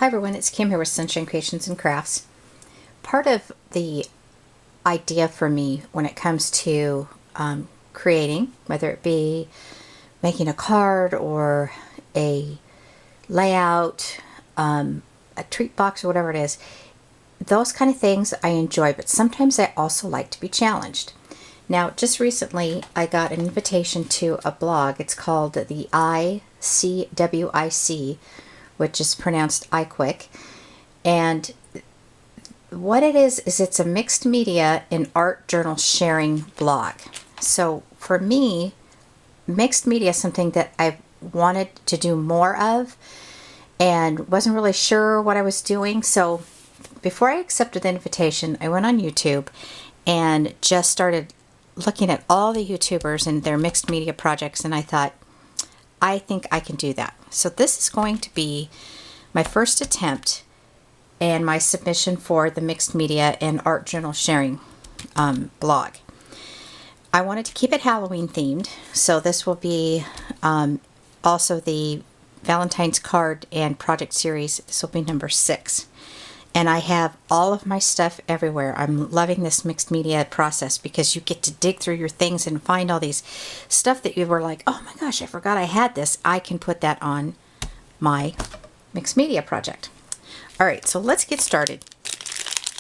Hi everyone, it's Kim here with Sunshine Creations and Crafts. Part of the idea for me when it comes to creating, whether it be making a card or a layout, a treat box or whatever it is, those kind of things I enjoy, but sometimes I also like to be challenged. Now, just recently I got an invitation to a blog. It's called the ICWIC, which is pronounced ICWIC, and what it is it's a mixed media and art journal sharing blog. So for me, mixed media is something that I've wanted to do more of and wasn't really sure what I was doing. So before I accepted the invitation, I went on YouTube and just started looking at all the YouTubers and their mixed media projects, and I thought, I think I can do that. So this is going to be my first attempt and my submission for the mixed media and art journal sharing blog. I wanted to keep it Halloween themed, so this will be also the Valentine's card and project series. This will be number 6. And I have all of my stuff everywhere. I'm loving this mixed media process because you get to dig through your things and find all these stuff that you were like, oh my gosh, I forgot I had this. I can put that on my mixed media project. All right, so let's get started.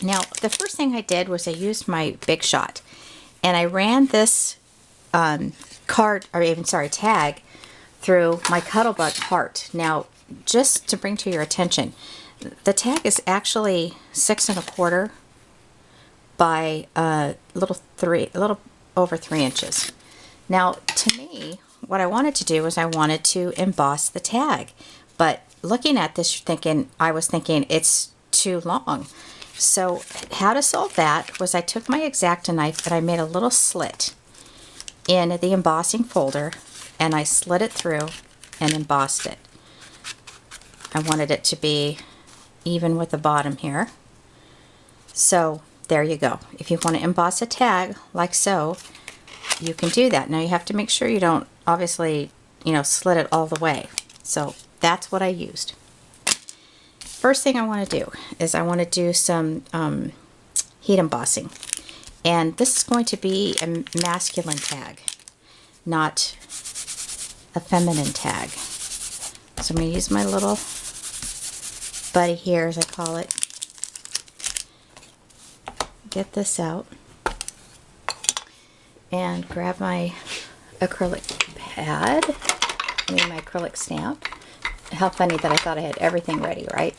Now, the first thing I did was I used my Big Shot and I ran this tag through my Cuttlebug heart. Now, just to bring to your attention, the tag is actually 6 1/4 by a little over 3 inches. Now, to me, what I wanted to do was I wanted to emboss the tag, but looking at this, I was thinking it's too long. So how to solve that was I took my X-Acto knife and I made a little slit in the embossing folder and I slid it through and embossed it. I wanted it to be even with the bottom here. So there you go. If you want to emboss a tag like so, you can do that. Now you have to make sure you don't obviously, slit it all the way. So that's what I used. First thing I want to do is I want to do some heat embossing. And this is going to be a masculine tag, not a feminine tag. So I'm going to use my little buddy here, as I call it. Get this out and grab my acrylic pad, my acrylic stamp. How funny that I thought I had everything ready, right?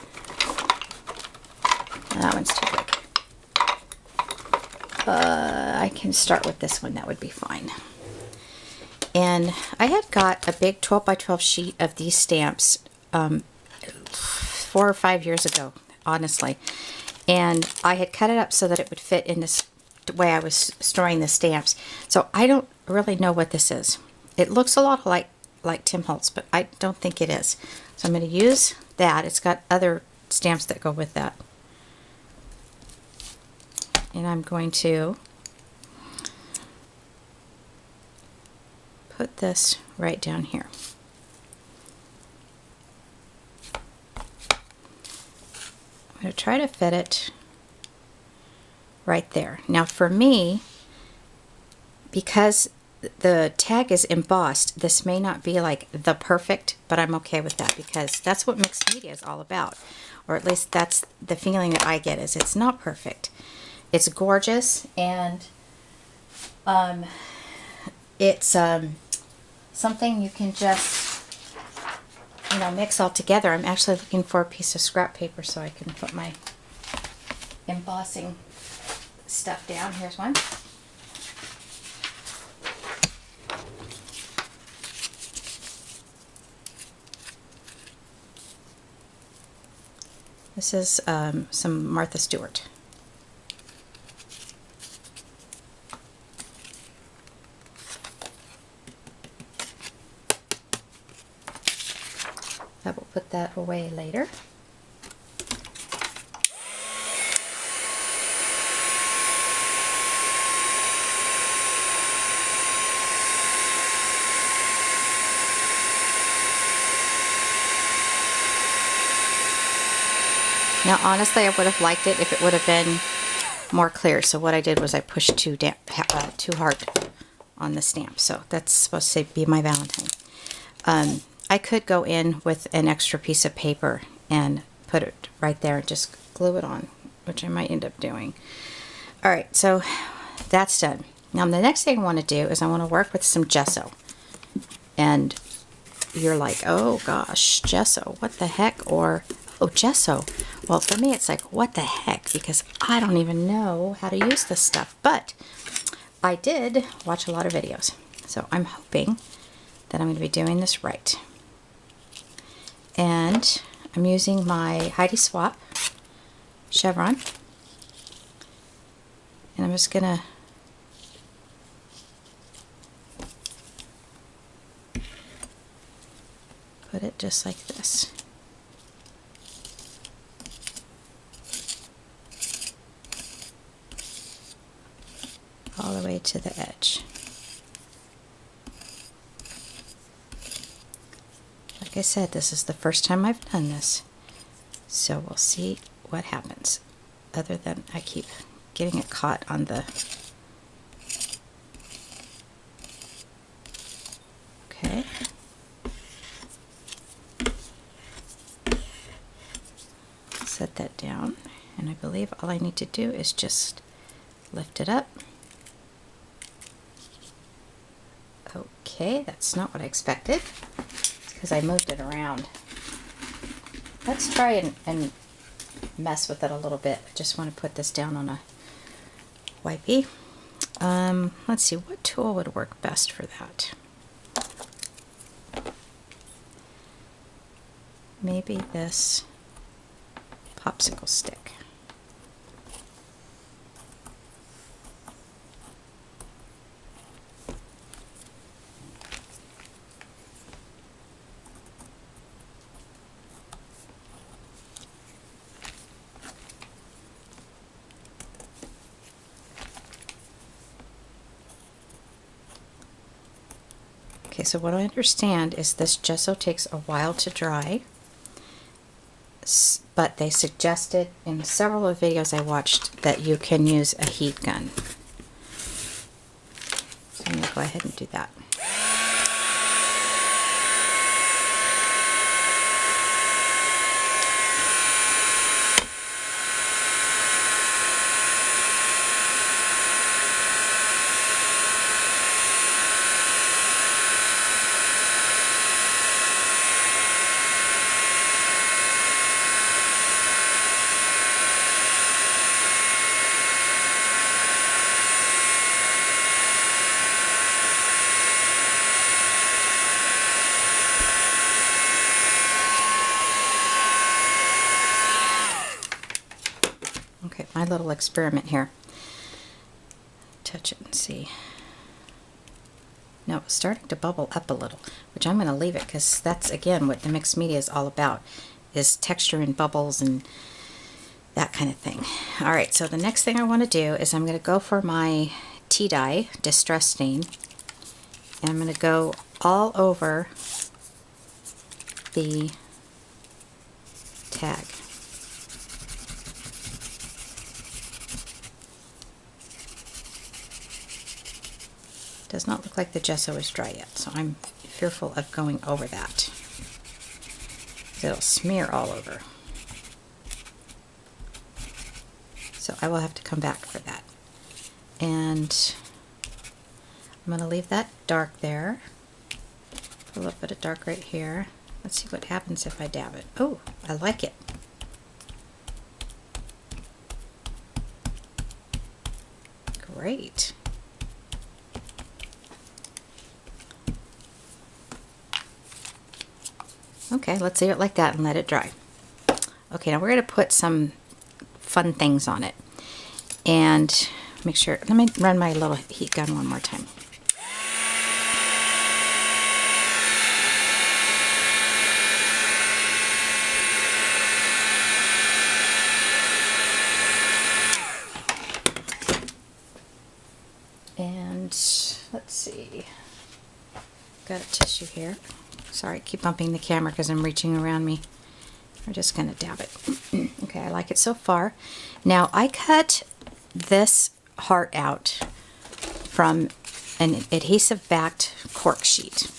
That one's too big. I can start with this one, that would be fine. And I had got a big 12 by 12 sheet of these stamps 4 or 5 years ago, honestly. And I had cut it up so that it would fit in this way I was storing the stamps. So I don't really know what this is. It looks a lot like Tim Holtz, but I don't think it is. So I'm going to use that. It's got other stamps that go with that. And I'm going to put this right down here. I'm going to try to fit it right there. Now for me, because the tag is embossed, this may not be like the perfect, but I'm okay with that because that's what mixed media is all about. Or at least that's the feeling that I get, is it's not perfect. It's gorgeous, and it's something you can just mix all together. I'm actually looking for a piece of scrap paper so I can put my embossing stuff down. Here's one. This is some Martha Stewart. I will put that away later. Now honestly, I would have liked it if it would have been more clear. So what I did was I pushed too hard on the stamp. So that's supposed to be my Valentine. I could go in with an extra piece of paper and put it right there and just glue it on, which I might end up doing. Alright, so that's done. Now the next thing I want to do is I want to work with some gesso. And you're like, oh gosh, gesso, what the heck? Or, oh, gesso. Well, for me it's like, what the heck? Because I don't even know how to use this stuff. But I did watch a lot of videos. So I'm hoping that I'm going to be doing this right. And I'm using my Heidi Swap chevron. And I'm just going to put it just like this. All the way to the edge. Like I said, this is the first time I've done this, so we'll see what happens. Other than I keep getting it caught on the... Okay. Set that down, and I believe all I need to do is just lift it up. Okay, that's not what I expected. Because I moved it around. Let's try and mess with it a little bit. I just want to put this down on a wipey. Let's see, what tool would work best for that? Maybe this popsicle stick. Okay, so what I understand is this gesso takes a while to dry, but they suggested in several of the videos I watched that you can use a heat gun. So I'm going to go ahead and do that. Okay, my little experiment here. Touch it and see. No, it's starting to bubble up a little, which I'm going to leave it because that's, again, what the mixed media is all about, is texture and bubbles and that kind of thing. Alright, so the next thing I want to do is I'm going to go for my tea dye, Distress Stain, and I'm going to go all over the tag. Does not look like the gesso is dry yet, so I'm fearful of going over that. It'll smear all over. So I will have to come back for that. And I'm going to leave that dark there. Put a little bit of dark right here. Let's see what happens if I dab it. Oh, I like it. Great. Okay, let's leave it like that and let it dry. Okay, now we're going to put some fun things on it. And make sure, let me run my little heat gun one more time. And let's see, got a tissue here. Sorry, I keep bumping the camera because I'm reaching around me. We're just going to dab it. Okay, I like it so far. Now I cut this heart out from an adhesive backed cork sheet,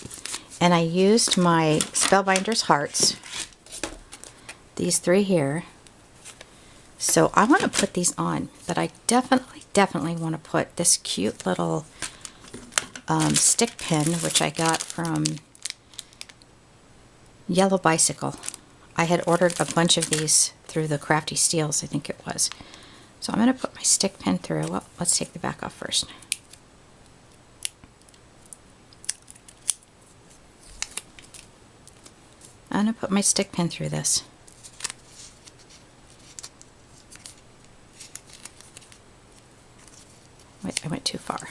and I used my Spellbinders hearts, these 3 here. So I want to put these on, but I definitely want to put this cute little stick pin, which I got from Yellow Bicycle. I had ordered a bunch of these through the Crafty Steals, I think it was. So I'm going to put my stick pin through. Well, let's take the back off first. I'm going to put my stick pin through this. Wait, I went too far.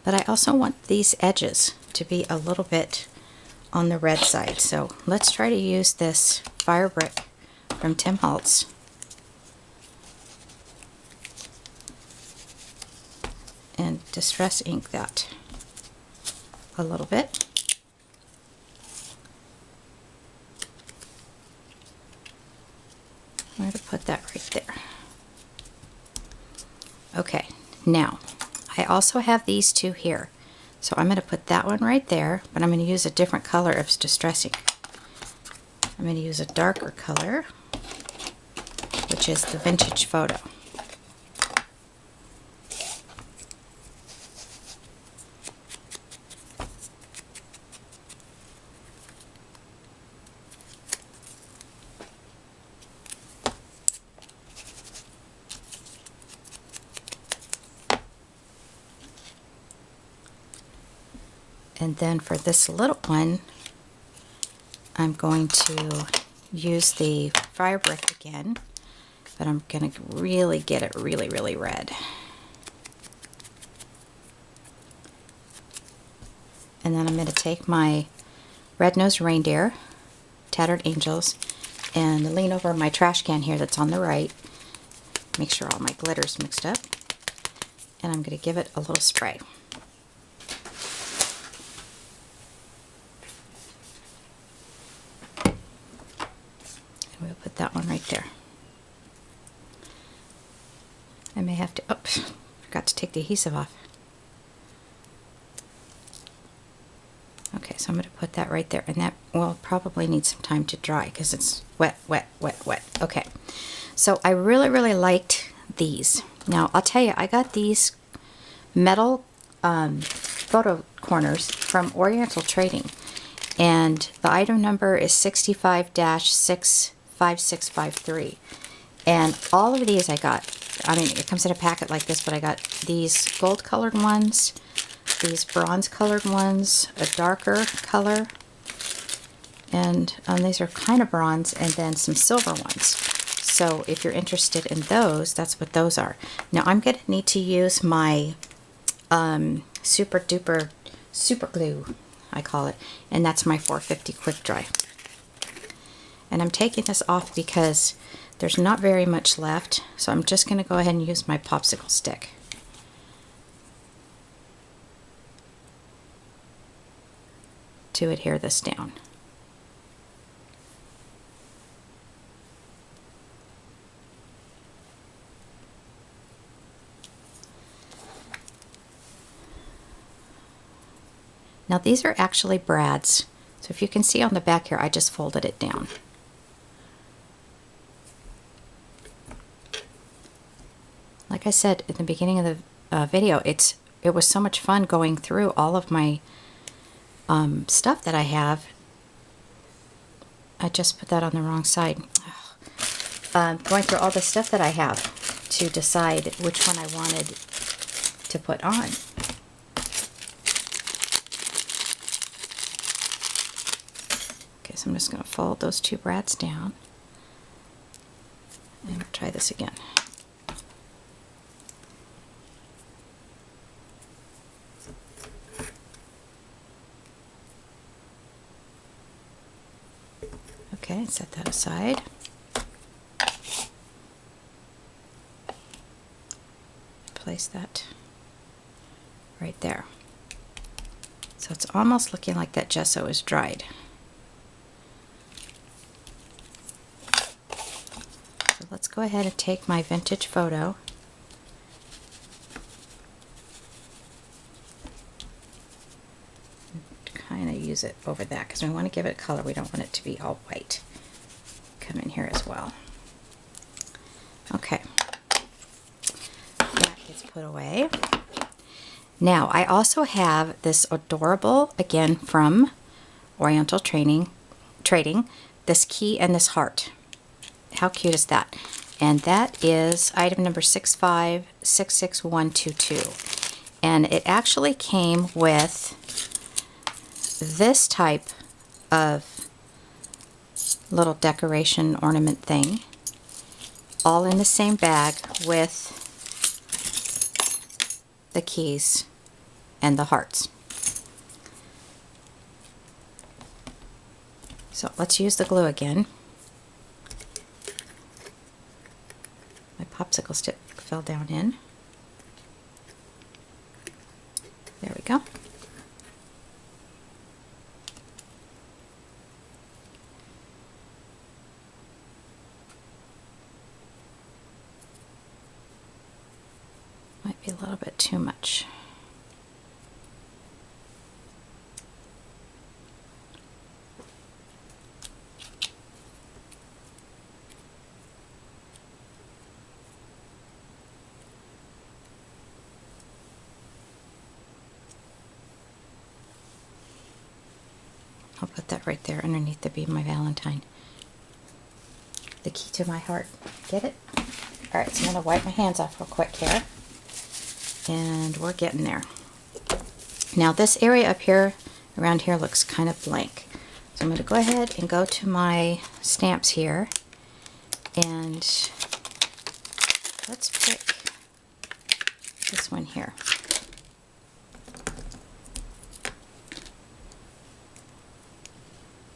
But I also want these edges to be a little bit on the red side. So let's try to use this fire brick from Tim Holtz. And Distress ink that a little bit. I'm going to put that right there. Okay, now I also have these 2 here. So I'm going to put that one right there, but I'm going to use a different color of Distress ink. I'm going to use a darker color, which is the Vintage Photo. And then for this little one, I'm going to use the fire brick again, but I'm going to really get it really red. And then I'm going to take my red-nosed reindeer, tattered angels, and lean over my trash can here that's on the right. Make sure all my glitter's mixed up. And I'm going to give it a little spray. We'll put that one right there. I may have to, oops, forgot to take the adhesive off. Okay, so I'm going to put that right there, and that will probably need some time to dry because it's wet. Okay, so I really liked these. Now, I'll tell you, I got these metal photo corners from Oriental Trading, and the item number is 65-65653. And all of these I got, I mean, it comes in a packet like this, but I got these gold colored ones, these bronze colored ones, a darker color, and these are kind of bronze, and then some silver ones. So if you're interested in those, that's what those are. Now I'm going to need to use my super duper super glue, I call it, and that's my 450 quick dry. And I'm taking this off because there's not very much left, so I'm just going to go ahead and use my popsicle stick. To adhere this down. Now these are actually brads, so if you can see on the back here, I just folded it down. Like I said at the beginning of the video, it was so much fun going through all of my stuff that I have. I just put that on the wrong side. Going through all the stuff that I have to decide which one I wanted to put on. Okay, so I'm just going to fold those 2 brads down and try this again. Okay, set that aside. Place that right there. So it's almost looking like that gesso is dried. let's go ahead and take my vintage photo. Kind of use it over that because we want to give it color. We don't want it to be all white. Come in here as well. Okay. That gets put away. Now, I also have this adorable, again from Oriental Trading, this key and this heart. How cute is that? And that is item number 6566122. And it actually came with this type of little decoration ornament thing, all in the same bag with the keys and the hearts. So let's use the glue again. My popsicle stick fell down in. There we go. Might be a little bit too much. I'll put that right there underneath the Be My Valentine. The key to my heart. Get it? Alright, so I'm going to wipe my hands off real quick here. And we're getting there. Now this area up here, around here, looks kind of blank. So I'm going to go ahead and go to my stamps here. And let's pick this one here.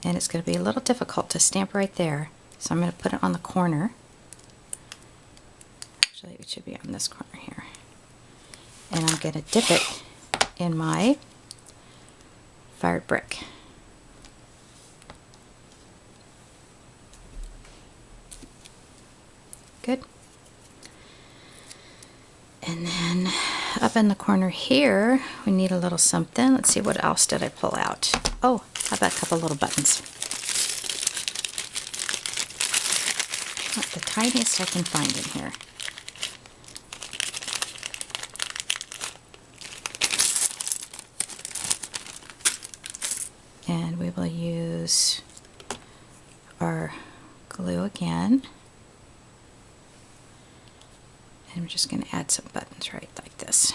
And it's going to be a little difficult to stamp right there. So I'm going to put it on the corner. Actually, it should be on this corner here. And I'm going to dip it in my fired brick. Good. And then up in the corner here, we need a little something. Let's see, what else did I pull out? Oh, how about a couple little buttons? The tiniest I can find in here. And we will use our glue again. And we're just going to add some buttons right like this.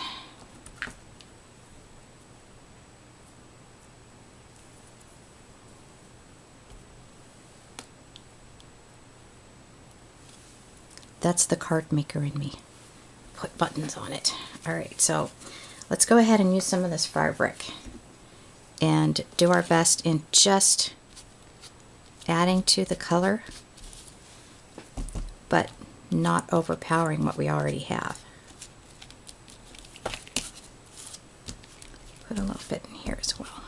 That's the card maker in me. Put buttons on it. Alright, so let's go ahead and use some of this fire brick and do our best in just adding to the color, but not overpowering what we already have. Put a little bit in here as well.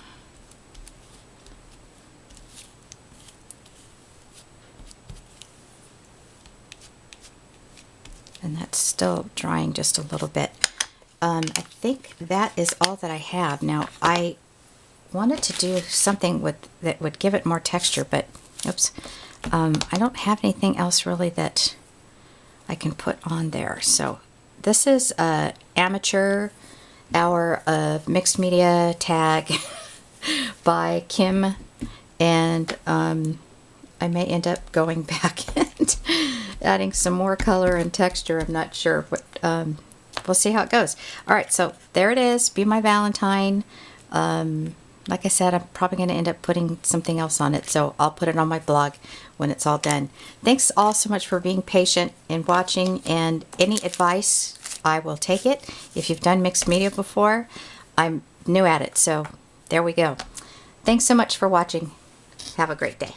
And that's still drying just a little bit. I think that is all that I have. Now, I wanted to do something that would give it more texture, but oops, I don't have anything else really that I can put on there. So this is a amateur hour of mixed media tag by Kim, and I may end up going back and adding some more color and texture. I'm not sure, but we'll see how it goes. Alright, so there it is, Be My Valentine. Like I said, I'm probably going to end up putting something else on it, so I'll put it on my blog when it's all done. Thanks all so much for being patient and watching, and any advice, I will take it. If you've done mixed media before, I'm new at it, so there we go. Thanks so much for watching. Have a great day.